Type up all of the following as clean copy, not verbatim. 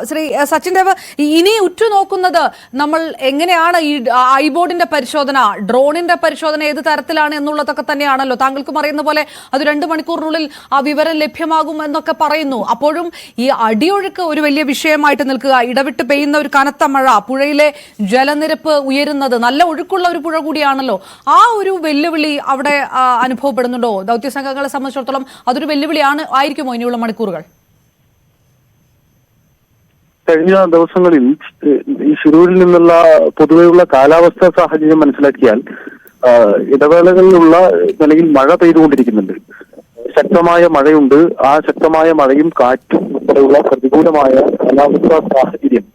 ശ്രീ സച്ചിൻ ദേവ്, ഇനി ഉറ്റുനോക്കുന്നത് നമ്മൾ എങ്ങനെയാണ് ഈ ഐബോർഡിന്റെ പരിശോധന, ഡ്രോണിന്റെ പരിശോധന ഏത് തരത്തിലാണ് എന്നുള്ളതൊക്കെ തന്നെയാണല്ലോ. താങ്കൾക്കും അറിയുന്ന പോലെ അത് 2 മണിക്കൂറിനുള്ളിൽ ആ വിവരം ലഭ്യമാകും എന്നൊക്കെ പറയുന്നു. അപ്പോഴും ഈ അടിയൊഴുക്ക് ഒരു വലിയ വിഷയമായിട്ട് നിൽക്കുക, ഇടവിട്ട് പെയ്യുന്ന ഒരു കനത്ത മഴ, പുഴയിലെ ജലനിരപ്പ് ഉയരുന്നത്, നല്ല ഒഴുക്കുള്ള ഒരു പുഴ കൂടിയാണല്ലോ. ആ ഒരു വെല്ലുവിളി അവിടെ അനുഭവപ്പെടുന്നുണ്ടോ? ദൗത്യ സംഘങ്ങളെ സംബന്ധിച്ചിടത്തോളം അതൊരു വെല്ലുവിളിയാണ് ആയിരിക്കുമോ ഇനിയുള്ള മണിക്കൂറുകൾ? കഴിഞ്ഞ ദിവസങ്ങളിൽ ഈ ശിരൂരിൽ നിന്നുള്ള പൊതുവെയുള്ള കാലാവസ്ഥാ സാഹചര്യം മനസ്സിലാക്കിയാൽ ഇടവേളകളിലുള്ള നിലയിൽ മഴ പെയ്തുകൊണ്ടിരിക്കുന്നുണ്ട്. ശക്തമായ മഴയുണ്ട്. ആ ശക്തമായ മഴയും കാറ്റും ഉൾപ്പെടെയുള്ള പ്രതികൂലമായ കാലാവസ്ഥാ സാഹചര്യം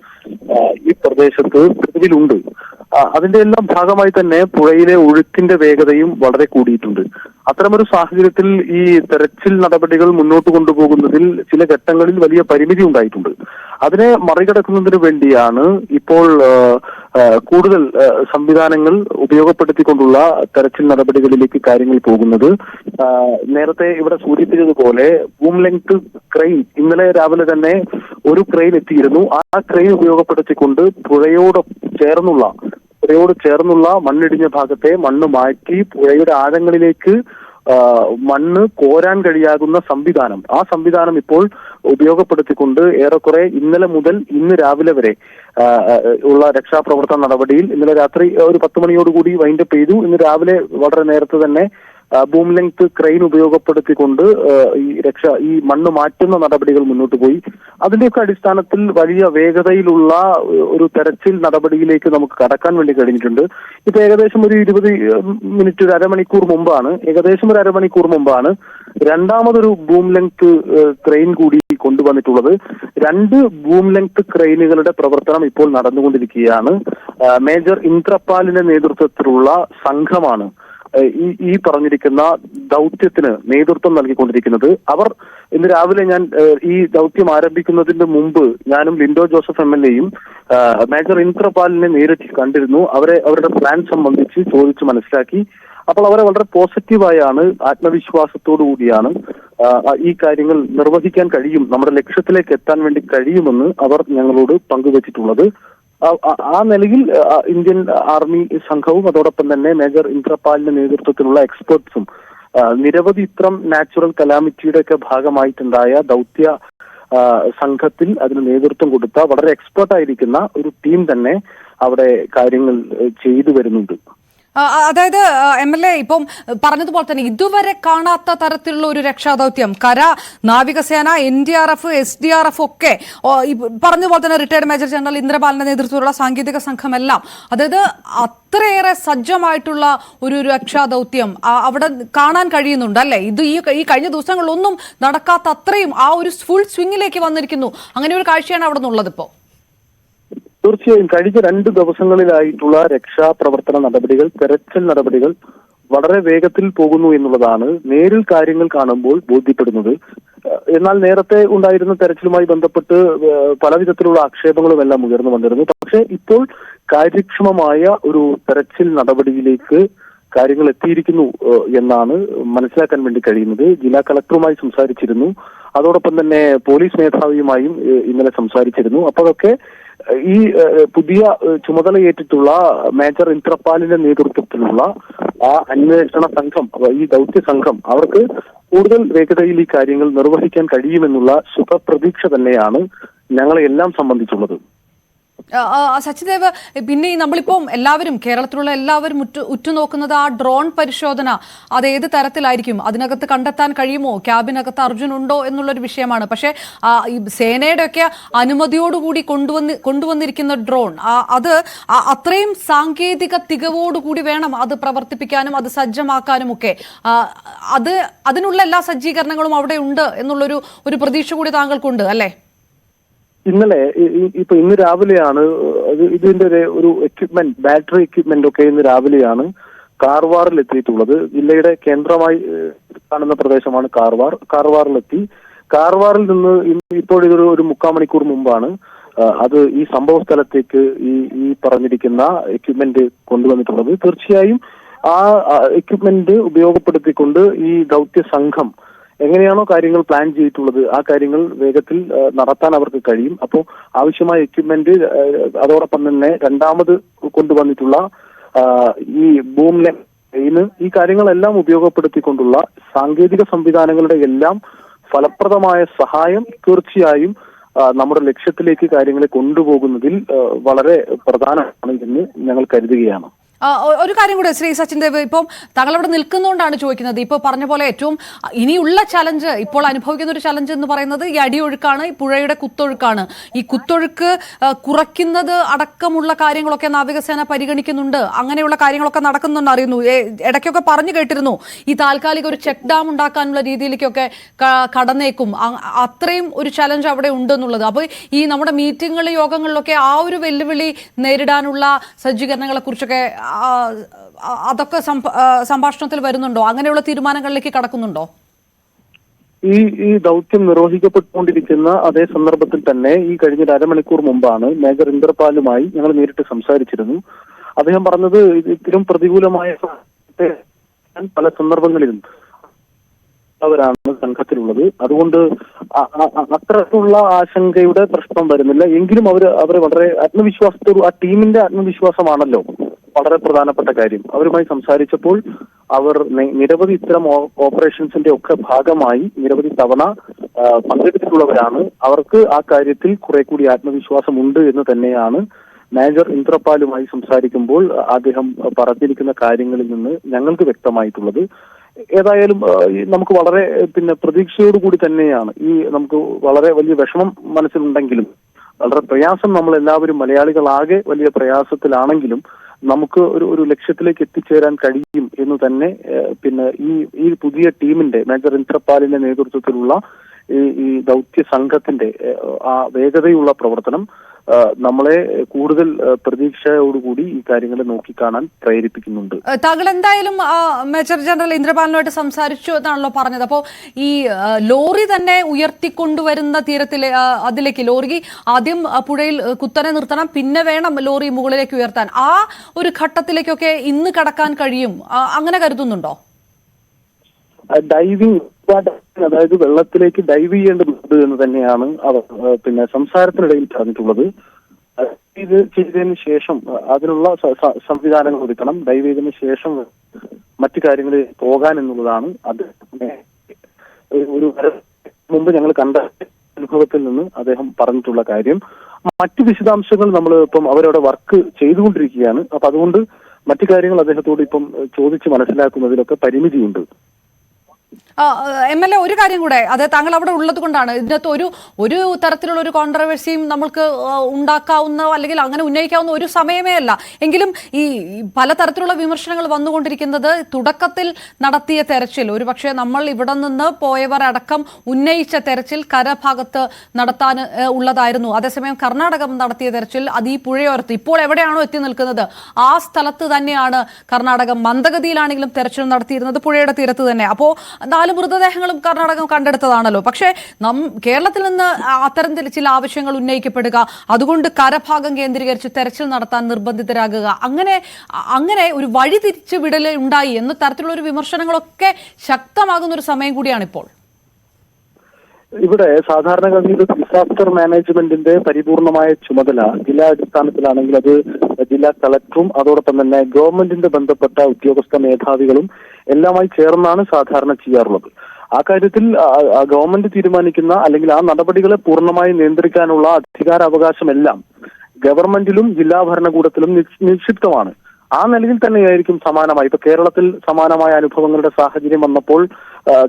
ഈ പ്രദേശത്ത് നിലവിലുണ്ട്. അതിന്റെ എല്ലാം ഭാഗമായി തന്നെ പുഴയിലെ ഒഴുക്കിന്റെ വേഗതയും വളരെ കൂടിയിട്ടുണ്ട്. അത്തരമൊരു സാഹചര്യത്തിൽ ഈ തെരച്ചിൽ നടപടികൾ മുന്നോട്ട് കൊണ്ടുപോകുന്നതിൽ ചില ഘട്ടങ്ങളിൽ വലിയ പരിമിതി ഉണ്ടായിട്ടുണ്ട്. അതിനെ മറികടക്കുന്നതിന് വേണ്ടിയാണ് ഇപ്പോൾ കൂടുതൽ സംവിധാനങ്ങൾ ഉപയോഗപ്പെടുത്തിക്കൊണ്ടുള്ള തെരച്ചിൽ നടപടികളിലേക്ക് കാര്യങ്ങൾ പോകുന്നത്. നേരത്തെ ഇവിടെ സൂചിപ്പിച്ചതുപോലെ ബൂം ലെങ്ത് ക്രെയിൻ ഇന്നലെ രാവിലെ തന്നെ ഒരു ക്രെയിൻ എത്തിയിരുന്നു. ആ ക്രെയിൻ ഉപയോഗപ്പെടുത്തിക്കൊണ്ട് പുഴയോട് ചേർന്നുള്ള മണ്ണിടിഞ്ഞ ഭാഗത്തെ മണ്ണ് മാറ്റി പുഴയുടെ ആഴങ്ങളിലേക്ക് മണ്ണ് കോരാൻ കഴിയാകുന്ന ആ സംവിധാനം ഇപ്പോൾ ഉപയോഗപ്പെടുത്തിക്കൊണ്ട് ഏറെക്കുറെ ഇന്നലെ മുതൽ ഇന്ന് രാവിലെ വരെ ഉള്ള രക്ഷാപ്രവർത്തന നടപടിയിൽ ഇന്നലെ രാത്രി ഒരു 10 മണിയോടുകൂടി വൈൻഡപ്പ് ചെയ്തു. ഇന്ന് രാവിലെ വളരെ നേരത്തെ തന്നെ ബൂം ലെങ്ത് ക്രെയിൻ ഉപയോഗപ്പെടുത്തിക്കൊണ്ട് ഈ മണ്ണ് മാറ്റുന്ന നടപടികൾ മുന്നോട്ട് പോയി. അതിന്റെയൊക്കെ അടിസ്ഥാനത്തിൽ വലിയ വേഗതയിലുള്ള ഒരു തെരച്ചിൽ നടപടിയിലേക്ക് നമുക്ക് കടക്കാൻ വേണ്ടി കഴിഞ്ഞിട്ടുണ്ട്. ഇപ്പൊ ഏകദേശം ഒരു 20 മിനിറ്റ്, ഒരു അരമണിക്കൂർ മുമ്പാണ് രണ്ടാമതൊരു ബൂം ലെങ്ത് ക്രെയിൻ കൂടി കൊണ്ടുവന്നിട്ടുള്ളത്. 2 ബൂം ലെങ്ത് ക്രെയിനുകളുടെ പ്രവർത്തനം ഇപ്പോൾ നടന്നുകൊണ്ടിരിക്കുകയാണ്. മേജർ ഇന്ദ്രപാലിന്റെ നേതൃത്വത്തിലുള്ള സംഘമാണ് ഈ പറഞ്ഞിരിക്കുന്ന ദൗത്യത്തിന് നേതൃത്വം നൽകിക്കൊണ്ടിരിക്കുന്നത്. അവർ ഇന്ന് രാവിലെ ഞാൻ ഈ ദൗത്യം ആരംഭിക്കുന്നതിന് മുമ്പ് ഞാനും ലിൻഡോ ജോസഫ് MLA-യും മേജർ ഇന്ദ്രപാലിനെ നേരിട്ട് കണ്ടിരുന്നു. അവരുടെ പ്ലാൻ സംബന്ധിച്ച് ചോദിച്ച് മനസ്സിലാക്കി. അപ്പോൾ അവരെ വളരെ പോസിറ്റീവായാണ്, ആത്മവിശ്വാസത്തോടു കൂടിയാണ് ഈ കാര്യങ്ങൾ നിർവഹിക്കാൻ കഴിയും, നമ്മുടെ ലക്ഷ്യത്തിലേക്ക് എത്താൻ വേണ്ടി കഴിയുമെന്ന് അവർ ഞങ്ങളോട് പങ്കുവച്ചിട്ടുള്ളത്. ആ നിലയിൽ ഇന്ത്യൻ ആർമി സംഘവും അതോടൊപ്പം തന്നെ മേജർ ഇന്ദ്രപാലിന്റെ നേതൃത്വത്തിലുള്ള എക്സ്പെർട്സും നിരവധി ഇത്തരം നാച്ചുറൽ കലാമിറ്റിയുടെ ഒക്കെ ഭാഗമായിട്ടുണ്ടായ ദൗത്യ സംഘത്തിൽ അതിന് നേതൃത്വം കൊടുത്ത വളരെ എക്സ്പെർട്ടായിരിക്കുന്ന ഒരു ടീം തന്നെ അവിടെ കാര്യങ്ങൾ ചെയ്തു വരുന്നുണ്ട്. അതായത് MLA ഇപ്പം പറഞ്ഞതുപോലെ തന്നെ ഇതുവരെ കാണാത്ത തരത്തിലുള്ള ഒരു രക്ഷാദൗത്യം, കര, നാവികസേന, NDRF, SDRF ഒക്കെ പറഞ്ഞതുപോലെ തന്നെ റിട്ടയർഡ് മേജർ ജനറൽ ഇന്ദ്രപാലിന്റെ നേതൃത്വത്തിലുള്ള സാങ്കേതിക സംഘമെല്ലാം, അതായത് അത്രയേറെ സജ്ജമായിട്ടുള്ള ഒരു രക്ഷാദൗത്യം അവിടെ കാണാൻ കഴിയുന്നുണ്ട് അല്ലെ? ഇത് ഈ കഴിഞ്ഞ ദിവസങ്ങളിലൊന്നും നടക്കാത്ത അത്രയും ആ ഒരു ഫുൾ സ്വിംഗിലേക്ക് വന്നിരിക്കുന്നു. അങ്ങനെ ഒരു കാഴ്ചയാണ് അവിടെ നിന്നുള്ളത് ഇപ്പോൾ. തീർച്ചയായും കഴിഞ്ഞ 2 ദിവസങ്ങളിലായിട്ടുള്ള രക്ഷാപ്രവർത്തന നടപടികൾ, തെരച്ചിൽ നടപടികൾ വളരെ വേഗത്തിൽ പോകുന്നു എന്നുള്ളതാണ് നേരിൽ കാര്യങ്ങൾ കാണുമ്പോൾ ബോധ്യപ്പെടുന്നത്. എന്നാൽ നേരത്തെ ഉണ്ടായിരുന്ന തെരച്ചിലുമായി ബന്ധപ്പെട്ട് പല വിധത്തിലുള്ള ആക്ഷേപങ്ങളും എല്ലാം ഉയർന്നു വന്നിരുന്നു. പക്ഷേ ഇപ്പോൾ കാര്യക്ഷമമായ ഒരു തെരച്ചിൽ നടപടിയിലേക്ക് കാര്യങ്ങൾ എത്തിയിരിക്കുന്നു എന്നാണ് മനസ്സിലാക്കാൻ വേണ്ടി കഴിയുന്നത്. ജില്ലാ കളക്ടറുമായി സംസാരിച്ചിരുന്നു, അതോടൊപ്പം തന്നെ പോലീസ് മേധാവിയുമായും ഇന്നലെ സംസാരിച്ചിരുന്നു. അപ്പോഴൊക്കെ ഈ പുതിയ ചുമതലയേറ്റിട്ടുള്ള മേജർ ഇന്ദ്രപാലിന്റെ നേതൃത്വത്തിലുള്ള ആ അന്വേഷണ സംഘം, ഈ ദൗത്യ സംഘം, അവർക്ക് കൂടുതൽ വേഗതയിൽ ഈ കാര്യങ്ങൾ നിർവഹിക്കാൻ കഴിയുമെന്നുള്ള ശുഭപ്രതീക്ഷ തന്നെയാണ് ഞങ്ങളെ എല്ലാം സംബന്ധിച്ചുള്ളത്. സച്ചിൻ ദേവ്, പിന്നെ നമ്മളിപ്പം കേരളത്തിലുള്ള എല്ലാവരും ഉറ്റുനോക്കുന്നത് ആ ഡ്രോൺ പരിശോധന, അത് ഏത് തരത്തിലായിരിക്കും, അതിനകത്ത് കണ്ടെത്താൻ കഴിയുമോ, ക്യാബിനകത്ത് അർജുൻ ഉണ്ടോ എന്നുള്ളൊരു വിഷയമാണ്. പക്ഷേ ഈ സേനയുടെ ഒക്കെ അനുമതിയോടുകൂടി കൊണ്ടുവന്നിരിക്കുന്ന ഡ്രോൺ, അത് അത്രയും സാങ്കേതിക തികവോടുകൂടി വേണം അത് പ്രവർത്തിപ്പിക്കാനും അത് സജ്ജമാക്കാനും ഒക്കെ. അതിനുള്ള എല്ലാ സജ്ജീകരണങ്ങളും അവിടെ ഉണ്ട് എന്നുള്ളൊരു പ്രതീക്ഷ കൂടി താങ്കൾക്കുണ്ട് അല്ലേ? ഇന്ന് രാവിലെയാണ് ഇതിന്റെ ഒരു എക്യുപ്മെന്റ്, ബാറ്ററി എക്യുപ്മെന്റ് ഒക്കെ ഇന്ന് രാവിലെയാണ് കാർവാറിൽ എത്തിയിട്ടുള്ളത്. ജില്ലയുടെ കേന്ദ്രമായി കാണുന്ന പ്രദേശമാണ് കാർവാറിലെത്തി. കാർവാറിൽ നിന്ന് ഇപ്പോൾ ഇതൊരു 3/4 മണിക്കൂർ മുമ്പാണ് അത് ഈ സംഭവ സ്ഥലത്തേക്ക് ഈ പറഞ്ഞിരിക്കുന്ന എക്യുപ്മെന്റ് കൊണ്ടുവന്നിട്ടുള്ളത്. തീർച്ചയായും ആ എക്യുപ്മെന്റ് ഉപയോഗപ്പെടുത്തിക്കൊണ്ട് ഈ ദൗത്യ സംഘം എങ്ങനെയാണോ കാര്യങ്ങൾ പ്ലാൻ ചെയ്തിട്ടുള്ളത് ആ കാര്യങ്ങൾ വേഗത്തിൽ നടത്താൻ അവർക്ക് കഴിയും. അപ്പോൾ ആവശ്യമായ എക്യുപ്മെന്റ് അതോടൊപ്പം തന്നെ രണ്ടാമത് കൊണ്ടുവന്നിട്ടുള്ള ഈ ബൂം ലൈന് ഈ കാര്യങ്ങളെല്ലാം ഉപയോഗപ്പെടുത്തിക്കൊണ്ടുള്ള സാങ്കേതിക സംവിധാനങ്ങളുടെ എല്ലാം ഫലപ്രദമായ സഹായം തീർച്ചയായും നമ്മുടെ ലക്ഷ്യത്തിലേക്ക് കാര്യങ്ങളെ കൊണ്ടുപോകുന്നതിൽ വളരെ പ്രധാനമാണ് എന്ന് ഞങ്ങൾ കരുതുകയാണ്. ഒരു കാര്യം കൂടെ ശ്രീ സച്ചിൻ ദേവ്, ഇപ്പം താങ്കൾ അവിടെ നിൽക്കുന്നതുകൊണ്ടാണ് ചോദിക്കുന്നത്. ഇപ്പോൾ പറഞ്ഞ പോലെ ഏറ്റവും ഇനിയുള്ള ചലഞ്ച്, ഇപ്പോൾ അനുഭവിക്കുന്ന ഒരു ചലഞ്ച് എന്ന് പറയുന്നത് ഈ അടിയൊഴുക്കാണ്, ഈ പുഴയുടെ കുത്തൊഴുക്കാണ്. ഈ കുത്തൊഴുക്ക് കുറയ്ക്കുന്നത് അടക്കമുള്ള കാര്യങ്ങളൊക്കെ നാവികസേന പരിഗണിക്കുന്നുണ്ട്. അങ്ങനെയുള്ള കാര്യങ്ങളൊക്കെ നടക്കുന്നുണ്ട് അറിയുന്നു. ഇടയ്ക്കൊക്കെ പറഞ്ഞു കേട്ടിരുന്നു ഈ താൽക്കാലിക ഒരു ചെക്ക് ഡാം ഉണ്ടാക്കാനുള്ള രീതിയിലേക്കൊക്കെ കടന്നേക്കും. അത്രയും ഒരു ചലഞ്ച് അവിടെ ഉണ്ടെന്നുള്ളത്. അപ്പോൾ ഈ നമ്മുടെ മീറ്റിങ്ങുകളിൽ യോഗങ്ങളിലൊക്കെ ആ ഒരു വെല്ലുവിളി നേരിടാനുള്ള സജ്ജീകരണങ്ങളെ കുറിച്ചൊക്കെ അതൊക്കെ സംഭാഷണത്തിൽ വരുന്നുണ്ടോ? അങ്ങനെയുള്ള തീരുമാനങ്ങളിലേക്ക് കടക്കുന്നുണ്ടോ? ഈ ദൗത്യം നിർവഹിക്കപ്പെട്ടുകൊണ്ടിരിക്കുന്ന അതേ സന്ദർഭത്തിൽ തന്നെ ഈ കഴിഞ്ഞ അരമണിക്കൂർ മുമ്പാണ് മേജർ ഇന്ദ്രപാലുമായി ഞങ്ങൾ നേരിട്ട് സംസാരിച്ചിരുന്നു. അദ്ദേഹം പറഞ്ഞത് ഇത്തരം പ്രതികൂലമായ പല സന്ദർഭങ്ങളിലും അവരാണ് സംഘത്തിലുള്ളത്. അതുകൊണ്ട് അത്തരത്തിലുള്ള ആശങ്കയുടെ പ്രശ്നം വരുന്നില്ല. എങ്കിലും അവര് വളരെ ആത്മവിശ്വാസത്തോട്, ആ ടീമിന്റെ ആത്മവിശ്വാസമാണല്ലോ വളരെ പ്രധാനപ്പെട്ട കാര്യം. അവരുമായി സംസാരിച്ചപ്പോൾ അവർ നിരവധി ഇത്തരം ഓപ്പറേഷൻസിന്റെ ഒക്കെ ഭാഗമായി നിരവധി തവണ പങ്കെടുത്തിട്ടുള്ളവരാണ്. അവർക്ക് ആ കാര്യത്തിൽ കുറെ കൂടി ആത്മവിശ്വാസമുണ്ട് എന്ന് തന്നെയാണ് മേജർ ഇന്ദ്രപാലുമായി സംസാരിക്കുമ്പോൾ അദ്ദേഹം പറഞ്ഞിരിക്കുന്ന കാര്യങ്ങളിൽ നിന്ന് ഞങ്ങൾക്ക് വ്യക്തമായിട്ടുള്ളത്. ഏതായാലും നമുക്ക് വളരെ പ്രതീക്ഷയോടുകൂടി തന്നെയാണ് നമുക്ക് വളരെ വലിയ വിഷമം മനസ്സിലുണ്ടെങ്കിലും വളരെ പ്രയാസം, നമ്മൾ എല്ലാവരും മലയാളികളാകെ വലിയ പ്രയാസത്തിലാണെങ്കിലും നമുക്ക് ഒരു ലക്ഷ്യത്തിലേക്ക് എത്തിച്ചേരാൻ കഴിയും എന്ന് തന്നെ ഈ പുതിയ ടീമിന്റെ മേജർ ഇന്ദ്രപാലിന്റെ നേതൃത്വത്തിലുള്ള ഈ ദൗത്യ സംഘത്തിന്റെ ആ വേഗതയുള്ള പ്രവർത്തനം നമ്മളെ കൂടുതൽ പ്രതീക്ഷയോടുകൂടി ഈ കാര്യങ്ങൾ നോക്കിക്കാണാൻ പ്രേരിപ്പിക്കുന്നുണ്ട്. താങ്കൾ എന്തായാലും മേജർ ജനറൽ ഇന്ദ്രപാലിനുമായിട്ട് സംസാരിച്ചു എന്നാണല്ലോ പറഞ്ഞത്. അപ്പോൾ ഈ ലോറി തന്നെ ഉയർത്തിക്കൊണ്ടുവരുന്ന തീരത്തിലെ അതിലേക്ക് ലോറി ആദ്യം പുഴയിൽ കുത്തനെ നിർത്തണം, പിന്നെ വേണം ലോറി മുകളിലേക്ക് ഉയർത്താൻ. ആ ഒരു ഘട്ടത്തിലേക്കൊക്കെ ഇന്ന് കടക്കാൻ കഴിയും, അങ്ങനെ കരുതുന്നുണ്ടോ? ഡൈവിംഗ്, അതായത് വെള്ളത്തിലേക്ക് ഡൈവ് ചെയ്യേണ്ടതുണ്ട് എന്ന് തന്നെയാണ് അവർ സംസാരത്തിനിടയിൽ പറഞ്ഞിട്ടുള്ളത്. ഇത് ചെയ്തതിന് ശേഷം അതിനുള്ള സംവിധാനങ്ങൾ ഒരുക്കണം. ഡൈവ് ചെയ്തതിന് ശേഷം മറ്റു കാര്യങ്ങളിൽ പോകാൻ എന്നുള്ളതാണ് അത്. ഒരു മുമ്പ് ഞങ്ങൾ കണ്ട അനുഭവത്തിൽ നിന്ന് അദ്ദേഹം പറഞ്ഞിട്ടുള്ള കാര്യം. മറ്റു വിശദാംശങ്ങൾ നമ്മൾ ഇപ്പം അവരവിടെ വർക്ക് ചെയ്തുകൊണ്ടിരിക്കുകയാണ്. അപ്പൊ അതുകൊണ്ട് മറ്റു കാര്യങ്ങൾ അദ്ദേഹത്തോട് ഇപ്പം ചോദിച്ച് മനസ്സിലാക്കുന്നതിലൊക്കെ പരിമിതിയുണ്ട്. MLA, ഒരു കാര്യം കൂടെ, അത് താങ്കൾ അവിടെ ഉള്ളത് കൊണ്ടാണ് ഇതിനകത്ത് ഒരു തരത്തിലുള്ള ഒരു കോൺട്രവേഴ്സിയും നമ്മൾക്ക് ഉണ്ടാക്കാവുന്ന അല്ലെങ്കിൽ അങ്ങനെ ഉന്നയിക്കാവുന്ന ഒരു സമയമേ അല്ല. എങ്കിലും ഈ പലതരത്തിലുള്ള വിമർശനങ്ങൾ വന്നുകൊണ്ടിരിക്കുന്നത് തുടക്കത്തിൽ നടത്തിയ തെരച്ചിൽ, ഒരുപക്ഷെ നമ്മൾ ഇവിടെ നിന്ന് പോയവർ അടക്കം ഉന്നയിച്ച തെരച്ചിൽ കരഭാഗത്ത് നടത്താൻ ഉള്ളതായിരുന്നു. അതേസമയം കർണാടകം നടത്തിയ തെരച്ചിൽ അത് ഈ പുഴയോരത്ത് ഇപ്പോൾ എവിടെയാണോ എത്തി നിൽക്കുന്നത് ആ സ്ഥലത്ത് തന്നെയാണ് കർണാടകം മന്ദഗതിയിലാണെങ്കിലും തെരച്ചിൽ നടത്തിയിരുന്നത് പുഴയുടെ തീരത്ത് തന്നെ. അപ്പോൾ 4 മൃതദേഹങ്ങളും കർണാടകം കണ്ടെടുത്തതാണല്ലോ. പക്ഷേ കേരളത്തിൽ നിന്ന് അത്തരം ചില ആവശ്യങ്ങൾ ഉന്നയിക്കപ്പെടുക, അതുകൊണ്ട് കരഭാഗം കേന്ദ്രീകരിച്ച് തെരച്ചിൽ നടത്താൻ നിർബന്ധിതരാകുക, അങ്ങനെ ഒരു വഴിതിരിച്ചു വിടൽ ഉണ്ടായി എന്ന തരത്തിലുള്ള ഒരു വിമർശനങ്ങളൊക്കെ ശക്തമാകുന്ന ഒരു സമയം കൂടിയാണിപ്പോൾ. ഇവിടെ സാധാരണഗതിയിൽ ഡിസാസ്റ്റർ മാനേജ്മെന്റിന്റെ പരിപൂർണമായ ചുമതല ജില്ലാ അടിസ്ഥാനത്തിലാണെങ്കിൽ അത് ജില്ലാ കളക്ടറും അതോടൊപ്പം തന്നെ ഗവൺമെന്റിന്റെ ബന്ധപ്പെട്ട ഉദ്യോഗസ്ഥ മേധാവികളും എല്ലാമായി ചേർന്നാണ് സാധാരണ ചെയ്യാറുള്ളത്. ആ കാര്യത്തിൽ ഗവൺമെന്റ് തീരുമാനിക്കുന്ന അല്ലെങ്കിൽ ആ നടപടികളെ പൂർണ്ണമായി നിയന്ത്രിക്കാനുള്ള അധികാരാവകാശമെല്ലാം ഗവൺമെന്റിലും ജില്ലാ ഭരണകൂടത്തിലും നിക്ഷിപ്തമാണ്. ആ നിലയിൽ തന്നെയായിരിക്കും സമാനമായി ഇപ്പൊ കേരളത്തിൽ സമാനമായ അനുഭവങ്ങളുടെ സാഹചര്യം വന്നപ്പോൾ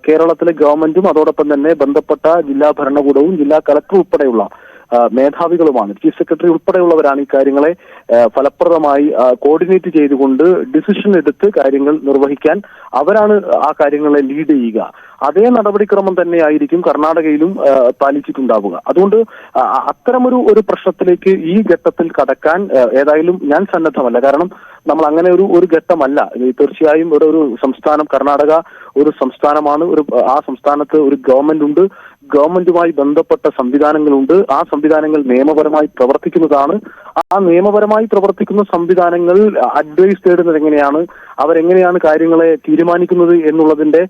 കേരളത്തിലെ ഗവൺമെന്റും അതോടൊപ്പം തന്നെ ബന്ധപ്പെട്ട ജില്ലാ ഭരണകൂടവും ജില്ലാ കളക്ടർ ഉൾപ്പെടെയുള്ള മേധാവികളുമാണ്, ചീഫ് സെക്രട്ടറി ഉൾപ്പെടെയുള്ളവരാണ് ഈ കാര്യങ്ങളെ ഫലപ്രദമായി കോർഡിനേറ്റ് ചെയ്തുകൊണ്ട് ഡിസിഷൻ എടുത്ത് കാര്യങ്ങൾ നിർവഹിക്കാൻ അവരാണ് ആ കാര്യങ്ങളെ ലീഡ് ചെയ്യുക. അതേ നടപടിക്രമം തന്നെയായിരിക്കും കർണാടകയിലും പാലിച്ചിട്ടുണ്ടാവുക. അതുകൊണ്ട് അത്തരമൊരു പ്രശ്നത്തിലേക്ക് ഈ ഘട്ടത്തിൽ കടക്കാൻ ഏതായാലും ഞാൻ സന്നദ്ധമല്ല. കാരണം നമ്മൾ അങ്ങനെ ഒരു ഘട്ടമല്ല. തീർച്ചയായും ഒരു സംസ്ഥാനം, കർണാടക ഒരു സംസ്ഥാനമാണ്. ആ സംസ്ഥാനത്ത് ഒരു ഗവൺമെന്റ് ഉണ്ട്, ഗവൺമെന്റുമായി ബന്ധപ്പെട്ട സംവിധാനങ്ങളുണ്ട്. ആ സംവിധാനങ്ങൾ നിയമപരമായി പ്രവർത്തിക്കുന്നതാണ്. ആ നിയമപരമായി പ്രവർത്തിക്കുന്ന സംവിധാനങ്ങൾ അഡ്വൈസ് തേടുന്നത് എങ്ങനെയാണ്, അവരെങ്ങനെയാണ് കാര്യങ്ങളെ തീരുമാനിക്കുന്നത് എന്നുള്ളതിന്റെ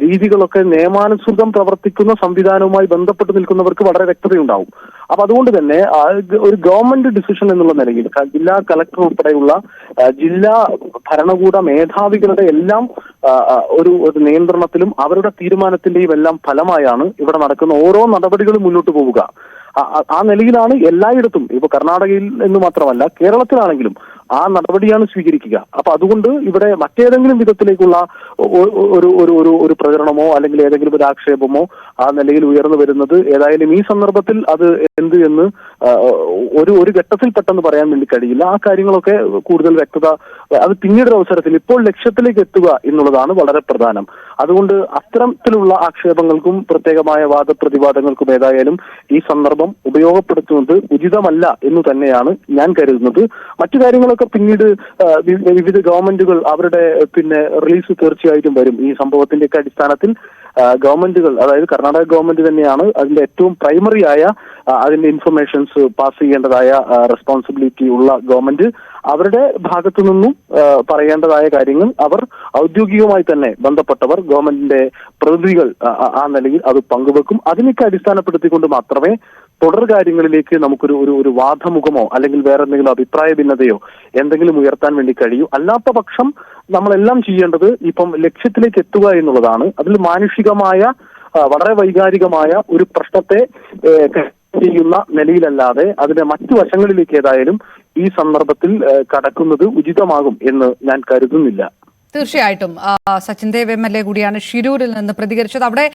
രീതികളൊക്കെ നിയമാനുസൃതം പ്രവർത്തിക്കുന്ന സംവിധാനവുമായി ബന്ധപ്പെട്ട് നിൽക്കുന്നവർക്ക് വളരെ വ്യക്തതയുണ്ടാവും. അപ്പൊ അതുകൊണ്ട് തന്നെ ഒരു ഗവൺമെന്റ് ഡിസിഷൻ എന്നുള്ള നിലയിൽ ജില്ലാ കളക്ടർ ഉൾപ്പെടെയുള്ള ജില്ലാ ഭരണകൂട മേധാവികളുടെ എല്ലാം ഒരു നിയന്ത്രണത്തിലും അവരുടെ തീരുമാനത്തിന്റെയും എല്ലാം ഫലമായാണ് ഇവിടെ നടക്കുന്ന ഓരോ നടപടികളും മുന്നോട്ട് പോവുക. ആ നിലയിലാണ് എല്ലായിടത്തും, ഇപ്പൊ കർണാടകയിൽ എന്ന് മാത്രമല്ല കേരളത്തിലാണെങ്കിലും ആ നടപടിയാണ് സ്വീകരിക്കുക. അപ്പൊ അതുകൊണ്ട് ഇവിടെ മറ്റേതെങ്കിലും വിധത്തിലേക്കുള്ള ഒരു ഒരു ഒരു പ്രചരണമോ അല്ലെങ്കിൽ ഏതെങ്കിലും ഒരു ആക്ഷേപമോ ആ നിലയിൽ ഉയർന്നു വരുന്നത് ഏതായാലും ഈ സന്ദർഭത്തിൽ അത് എന്ത് എന്ന് ഒരു ഘട്ടത്തിൽ പെട്ടെന്ന് പറയാൻ വേണ്ടി കഴിയില്ല. ആ കാര്യങ്ങളൊക്കെ കൂടുതൽ വ്യക്തത അത് പിന്നീട് അവസരത്തിൽ, ഇപ്പോൾ ലക്ഷ്യത്തിലേക്ക് എത്തുക എന്നുള്ളതാണ് വളരെ പ്രധാനം. അതുകൊണ്ട് അത്തരത്തിലുള്ള ആക്ഷേപങ്ങൾക്കും പ്രത്യേകമായ വാദപ്രതിവാദങ്ങൾക്കും ഏതായാലും ഈ സന്ദർഭം ഉപയോഗപ്പെടുത്തുന്നത് ഉചിതമല്ല എന്ന് തന്നെയാണ് ഞാൻ കരുതുന്നത്. മറ്റു കാര്യങ്ങളൊക്കെ പിന്നീട് വിവിധ ഗവൺമെന്റുകൾ അവരുടെ റിലീസ് തീർച്ചയായിട്ടും വരും. ഈ സംഭവത്തിന്റെയൊക്കെ അടിസ്ഥാനത്തിൽ ഗവൺമെന്റുകൾ, അതായത് കർണാടക ഗവൺമെന്റ് തന്നെയാണ് അതിന്റെ ഏറ്റവും പ്രൈമറി ആയ അതിന്റെ ഇൻഫർമേഷൻസ് പാസ് ചെയ്യേണ്ടതായ റെസ്പോൺസിബിലിറ്റി ഉള്ള ഗവൺമെന്റ്. അവരുടെ ഭാഗത്തു നിന്നും പറയേണ്ടതായ കാര്യങ്ങൾ അവർ ഔദ്യോഗികമായി തന്നെ ബന്ധപ്പെട്ടവർ ഗവൺമെന്റിന്റെ പ്രതിനിധികൾ ആ നിലയിൽ അത് പങ്കുവെക്കും. അതിനൊക്കെ അടിസ്ഥാനപ്പെടുത്തിക്കൊണ്ട് മാത്രമേ തുടർ കാര്യങ്ങളിലേക്ക് നമുക്കൊരു ഒരു വാദമുഖമോ അല്ലെങ്കിൽ വേറെ എന്തെങ്കിലും അഭിപ്രായ ഭിന്നതയോ എന്തെങ്കിലും ഉയർത്താൻ വേണ്ടി കഴിയൂ. അല്ലാത്ത പക്ഷം നമ്മളെല്ലാം ചെയ്യേണ്ടത് ഇപ്പം ലക്ഷ്യത്തിലേക്ക് എത്തുക എന്നുള്ളതാണ്. അതിൽ മാനുഷികമായ വളരെ വൈകാരികമായ ഒരു പ്രശ്നത്തെ ചെയ്യുന്ന നിലയിലല്ലാതെ അതിന്റെ മറ്റു വശങ്ങളിലേക്ക് ഏതായാലും ഈ സന്ദർഭത്തിൽ കടക്കുന്നത് ഉചിതമാകും എന്ന് ഞാൻ കരുതുന്നില്ല. തീർച്ചയായിട്ടും സച്ചിൻ ദേവ് MLA കൂടിയാണ് ഷിരൂരിൽ നിന്ന് പ്രതികരിച്ചത്. അവിടെ